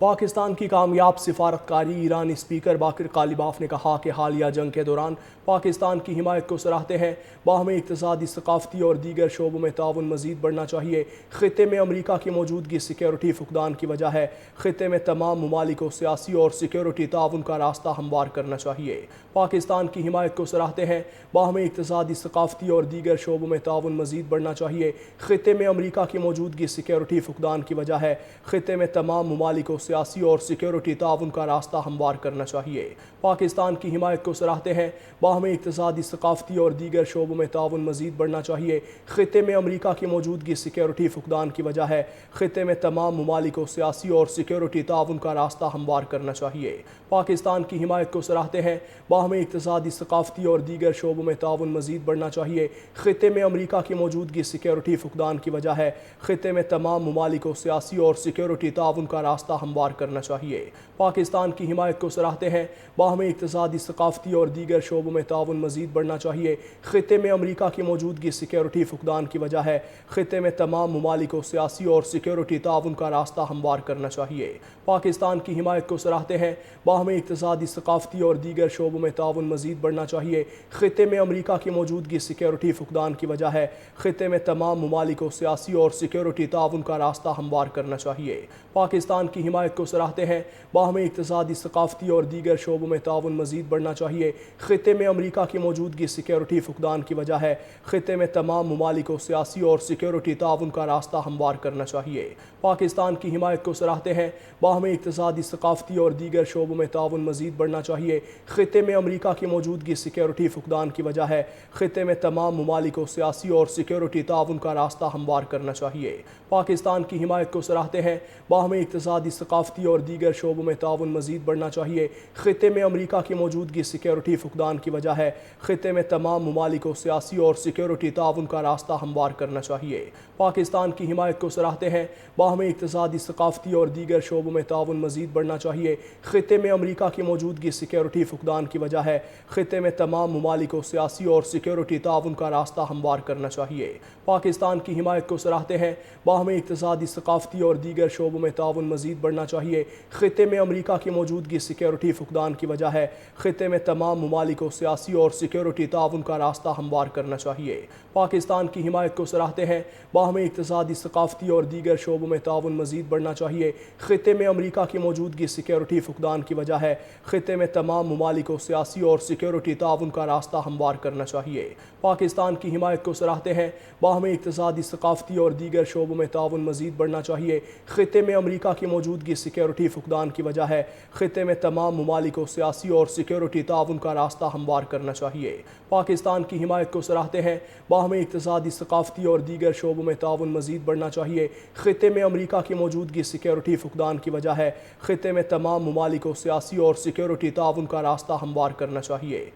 پاکستان کی کامیاب سفارتکاری ایرانی اسپیکر باقر قالیباف نے کہا کہ حالیہ جنگ کے دوران پاکستان کی حمایت کو سراہتے ہیں۔ باہمی اقتصادی، ثقافتی اور دیگر شعبوں میں تعاون مزید بڑھنا چاہیے۔ خطے میں امریکہ کی موجودگی سیکیورٹی فقدان کی وجہ ہے۔ خطے میں تمام ممالک کو سیاسی اور سیکیورٹی تعاون کا راستہ ہموار کرنا چاہیے۔ پاکستان کی حمایت کو سراہتے ہیں۔ باہمی اقتصادی، ثقافتی اور دیگر شعبوں میں تعاون مزید بڑھنا چاہیے۔ خطے میں امریکہ کی موجودگی سیکیورٹی فقدان کی وجہ ہے۔ خطے میں تمام ممالک کو سیاسی اور سیکیورٹی تعاون کا راستہ ہموار کرنا چاہیے۔ پاکستان کی حمایت کو سراہتے ہیں۔ باہمی اقتصادی، ثقافتی اور دیگر شعبوں میں تعاون مزید بڑھنا چاہیے۔ خطے میں امریکہ کی موجودگی سیکیورٹی فقدان کی وجہ ہے۔ خطے میں تمام ممالک کو سیاسی اور سیکیورٹی تعاون کا راستہ ہموار کرنا چاہیے۔ پاکستان کی حمایت کو سراہتے ہیں۔ باہمی اقتصادی، ثقافتی اور دیگر شعبوں میں تعاون مزید بڑھنا چاہیے۔ خطے میں امریکہ کی موجودگی سیکیورٹی فقدان کی وجہ ہے۔ خطے میں تمام ممالک کو سیاسی اور سیکیورٹی تعاون کا راستہ ہموار کرنا چاہیے۔ پاکستان کی حمایت کو سراہتے ہیں۔ باہمی اقتصادی، ثقافتی اور دیگر شعبوں میں تعاون مزید بڑھنا چاہیے۔ خطے میں امریکہ کی موجودگی سیکیورٹی فقدان کی وجہ ہے۔ خطے میں تمام ممالک کو سیاسی اور سیکیورٹی تعاون کا راستہ ہموار کرنا چاہیے۔ پاکستان کی حمایت کو سراہتے ہیں۔ باہمی اقتصادی، ثقافتی اور دیگر شعبوں میں تعاون مزید بڑھنا چاہیے۔ خطے میں امریکہ کی موجودگی سیکیورٹی فقدان کی وجہ ہے۔ خطے میں تمام ممالک کو سیاسی اور سیکیورٹی تعاون کا راستہ ہموار کرنا چاہیے۔ پاکستان کی حمایت کو سراہتے ہیں۔ باہمی اقتصادی، ثقافتی اور دیگر شعبوں میں تعاون مزید بڑھنا چاہیے۔ خطے میں امریکہ کی موجودگی سیکیورٹی فقدان کی وجہ ہے۔ خطے میں تمام ممالک کو سیاسی اور سیکیورٹی تعاون کا راستہ ہموار کرنا چاہیے۔ پاکستان کی حمایت کو سراہتے ہیں۔ باہمی اقتصادی، ثقافتی اور دیگر شعبوں میں تعاون مزید بڑھنا چاہیے۔ خطے میں امریکہ کی موجودگی سیکیورٹی فقدان کی وجہ ہے۔ خطے میں تمام ممالک کو سیاسی اور سیکیورٹی تعاون کا راستہ ہموار کرنا چاہیے۔ پاکستان کی حمایت کو سراہتے ہیں۔ باہمی اقتصادی، ثقافتی اور دیگر شعبوں میں تعاون مزید بڑھنا چاہیے۔ خطے میں امریکہ کی موجودگی سیکیورٹی فقدان کی وجہ ہے۔ خطے میں تمام ممالک کو سیاسی اور سیکیورٹی تعاون کا راستہ ہموار کرنا چاہیے۔ پاکستان کی حمایت کو سراہتے ہیں۔ باہمی اقتصادی، ثقافتی اور دیگر شعبوں میں تعاون مزید بڑھنا چاہیے۔ خطے میں امریکہ کی موجودگی سیکیورٹی فقدان کی وجہ ہے۔ خطے میں تمام ممالک کو سیاسی اور سیکیورٹی تعاون کا راستہ ہموار کرنا چاہیے۔ پاکستان کی حمایت کو سراہتے ہیں۔ باہمی اقتصادی، ثقافتی اور دیگر شعبوں میں تعاون مزید بڑھنا چاہیے۔ خطے میں امریکہ کی موجودگی سیکیورٹی فقدان کی وجہ ہے۔ خطے میں تمام ممالک کو سیاسی اور سیکیورٹی تعاون کا راستہ ہموار کرنا چاہیے۔ پاکستان کی حمایت کو سراہتے ہیں۔ باہمی اقتصادی، ثقافتی اور دیگر شعبوں میں تعاون مزید بڑھنا چاہیے۔ خطے میں امریکہ کی موجودگی سیکیورٹی فقدان کی وجہ ہے۔ خطے میں تمام ممالک کو سیاسی اور سیکیورٹی تعاون کا راستہ ہموار کرنا چاہیے۔ پاکستان کی حمایت کو سراہتے ہیں۔ باہمی اقتصادی، ثقافتی اور دیگر شعبوں میں تعاون مزید بڑھنا چاہیے۔ خطے میں امریکہ کی موجودگی سیکیورٹی فقدان کی وجہ ہے۔ خطے میں تمام ممالک کو سیاسی اور سیکیورٹی تعاون کا راستہ ہموار کرنا چاہیے۔ پاکستان کی حمایت کو سراہتے ہیں۔ باہمی اقتصادی، ثقافتی اور دیگر شعبوں میں تعاون مزید بڑھنا چاہیے۔ خطے میں امریکہ کی موجودگی سیکیورٹی فقدان کی وجہ ہے۔ خطے میں تمام ممالک کو سیاسی اور سیکیورٹی تعاون کا راستہ ہموار کرنا چاہیے۔